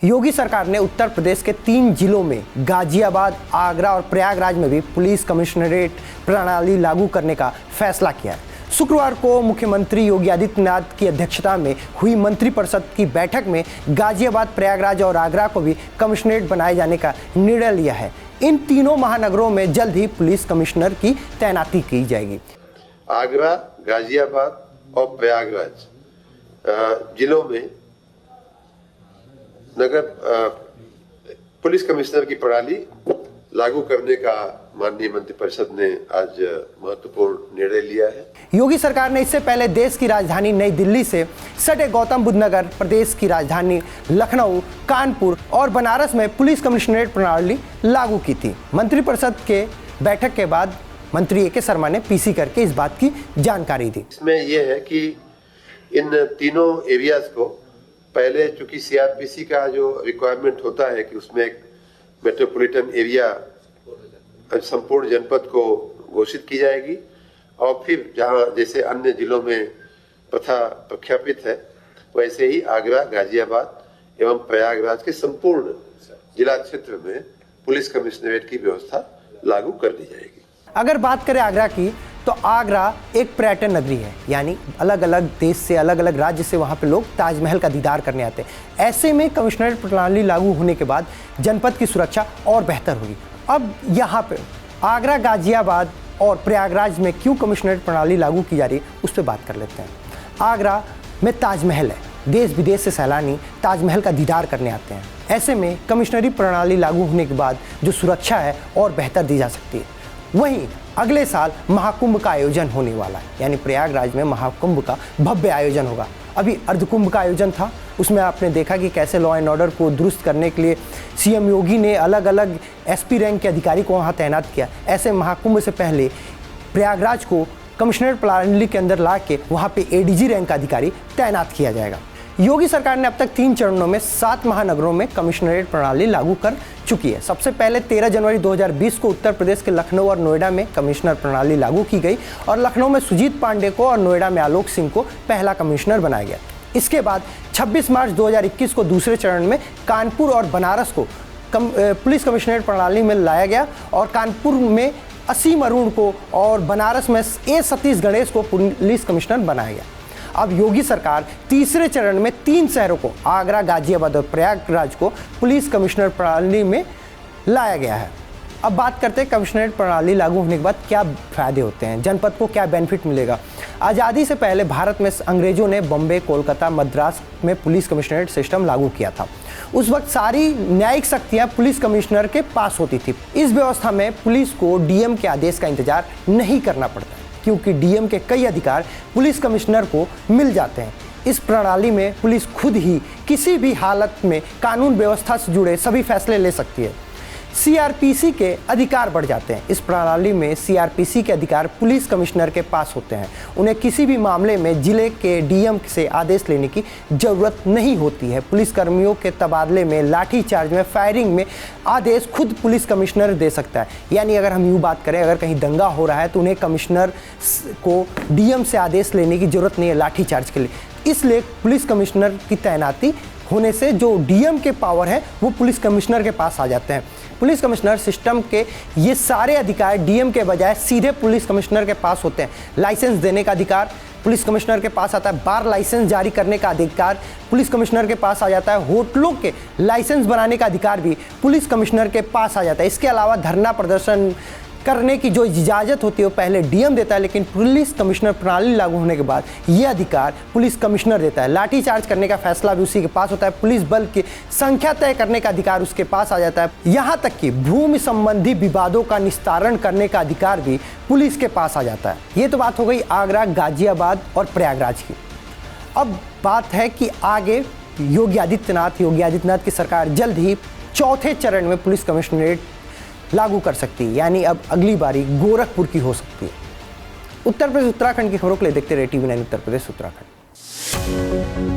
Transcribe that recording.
योगी सरकार ने उत्तर प्रदेश के 3 जिलों में गाजियाबाद, आगरा और प्रयागराज में भी पुलिस कमिश्नरेट प्रणाली लागू करने का फैसला किया है। शुक्रवार को मुख्यमंत्री योगी आदित्यनाथ की अध्यक्षता में हुई मंत्रिपरिषद की बैठक में गाजियाबाद, प्रयागराज और आगरा को भी कमिश्नरेट बनाए जाने का निर्णय लिया है। इन तीनों महानगरों में जल्द ही पुलिस कमिश्नर की तैनाती की जाएगी। आगरा, गाजियाबाद और प्रयागराज जिलों में नगर पुलिस कमिश्नर की प्रणाली लागू करने का माननीय मंत्रिपरिषद ने आज महत्वपूर्ण निर्णय लिया है। योगी सरकार ने इससे पहले देश की राजधानी नई दिल्ली से सटे गौतम बुद्ध नगर, प्रदेश की राजधानी लखनऊ, कानपुर और बनारस में पुलिस कमिश्नरेट प्रणाली लागू की थी। मंत्रिपरिषद के बैठक के बाद मंत्री ए.के. शर्मा ने पीसी करके इस बात की जानकारी दी। इसमें यह है कि इन तीनों एरियाज को पहले, चूंकि सीआरपीसी का जो रिक्वायरमेंट होता है कि उसमें एक मेट्रोपॉलिटन एरिया संपूर्ण जनपद को घोषित की जाएगी और फिर जहां जैसे अन्य जिलों में प्रथा प्रख्यापित है वैसे ही आगरा, गाजियाबाद एवं प्रयागराज के संपूर्ण जिला क्षेत्र में पुलिस कमिश्नरेट की व्यवस्था लागू कर दी जाएगी। अगर बात करें आगरा की, तो आगरा एक पर्यटन नगरी है, यानी अलग अलग देश से, अलग अलग राज्य से वहाँ पे लोग ताजमहल का दीदार करने आते हैं। ऐसे में कमिश्नरेट प्रणाली लागू होने के बाद जनपद की सुरक्षा और बेहतर होगी। अब यहाँ पे आगरा, गाजियाबाद और प्रयागराज में क्यों कमिश्नरेट प्रणाली लागू की जा रही है, उस पर बात कर लेते हैं। आगरा में ताजमहल है, देश विदेश से सैलानी ताजमहल का दीदार करने आते हैं। ऐसे में कमिश्नरी प्रणाली लागू होने के बाद जो सुरक्षा है और बेहतर दी जा सकती है। वहीं अगले साल महाकुंभ का आयोजन होने वाला है, यानी प्रयागराज में महाकुंभ का भव्य आयोजन होगा। अभी अर्धकुंभ का आयोजन था, उसमें आपने देखा कि कैसे लॉ एंड ऑर्डर को दुरुस्त करने के लिए सीएम योगी ने अलग अलग एसपी रैंक के अधिकारी को वहाँ तैनात किया। ऐसे महाकुंभ से पहले प्रयागराज को कमिश्नरेट प्रणाली के अंदर ला के वहाँ पे एडीजी रैंक का अधिकारी तैनात किया जाएगा। योगी सरकार ने अब तक 3 चरणों में 7 महानगरों में कमिश्नरेट प्रणाली लागू कर चुकी है। सबसे पहले 13 जनवरी 2020 को उत्तर प्रदेश के लखनऊ और नोएडा में कमिश्नर प्रणाली लागू की गई और लखनऊ में सुजीत पांडे को और नोएडा में आलोक सिंह को पहला कमिश्नर बनाया गया। इसके बाद 26 मार्च 2021 को दूसरे चरण में कानपुर और बनारस को पुलिस कमिश्नरेट प्रणाली में लाया गया और कानपुर में असीम अरुण को और बनारस में ए सतीश गणेश को पुलिस कमिश्नर बनाया गया। अब योगी सरकार तीसरे चरण में 3 शहरों को, आगरा, गाजियाबाद और प्रयागराज को पुलिस कमिश्नर प्रणाली में लाया गया है। अब बात करते हैं कमिश्नरेट प्रणाली लागू होने के बाद क्या फायदे होते हैं, जनपद को क्या बेनिफिट मिलेगा। आज़ादी से पहले भारत में अंग्रेजों ने बॉम्बे, कोलकाता, मद्रास में पुलिस कमिश्नरेट सिस्टम लागू किया था। उस वक्त सारी न्यायिक शक्तियाँ पुलिस कमिश्नर के पास होती थी। इस व्यवस्था में पुलिस को डीएम के आदेश का इंतजार नहीं करना पड़ता, क्योंकि डीएम के कई अधिकार पुलिस कमिश्नर को मिल जाते हैं। इस प्रणाली में पुलिस खुद ही किसी भी हालत में कानून व्यवस्था से जुड़े सभी फैसले ले सकती है। सीआरपीसी के अधिकार बढ़ जाते हैं। इस प्रणाली में सीआरपीसी के अधिकार पुलिस कमिश्नर के पास होते हैं। उन्हें किसी भी मामले में जिले के डीएम से आदेश लेने की जरूरत नहीं होती है। पुलिस कर्मियों के तबादले में, लाठी चार्ज में, फायरिंग में आदेश खुद पुलिस कमिश्नर दे सकता है। यानी अगर हम यूँ बात करें, अगर कहीं दंगा हो रहा है तो उन्हें कमिश्नर को डीएम से आदेश लेने की जरूरत नहीं है लाठी चार्ज के लिए। इसलिए पुलिस कमिश्नर की तैनाती होने से जो डीएम के पावर है वो पुलिस कमिश्नर के पास आ जाते हैं। पुलिस कमिश्नर सिस्टम के ये सारे अधिकार डीएम के बजाय सीधे पुलिस कमिश्नर के पास होते हैं। लाइसेंस देने का अधिकार पुलिस कमिश्नर के पास आता है। बार लाइसेंस जारी करने का अधिकार पुलिस कमिश्नर के पास आ जाता है। होटलों के लाइसेंस बनाने का अधिकार भी पुलिस कमिश्नर के पास आ जाता है। इसके अलावा धरना प्रदर्शन करने की जो इजाज़त होती है वो पहले डीएम देता है, लेकिन पुलिस कमिश्नर प्रणाली लागू होने के बाद ये अधिकार पुलिस कमिश्नर देता है। लाठी चार्ज करने का फैसला भी उसी के पास होता है। पुलिस बल की संख्या तय करने का अधिकार उसके पास आ जाता है। यहाँ तक कि भूमि संबंधी विवादों का निस्तारण करने का अधिकार भी पुलिस के पास आ जाता है। ये तो बात हो गई आगरा, गाजियाबाद और प्रयागराज की। अब बात है कि आगे योगी आदित्यनाथ की सरकार जल्द ही 4थे चरण में पुलिस कमिश्नरेट लागू कर सकती है, यानी अब अगली बारी गोरखपुर की हो सकती है। उत्तर प्रदेश उत्तराखंड की खबरों के लिए देखते रहे TV9 उत्तर प्रदेश उत्तराखंड।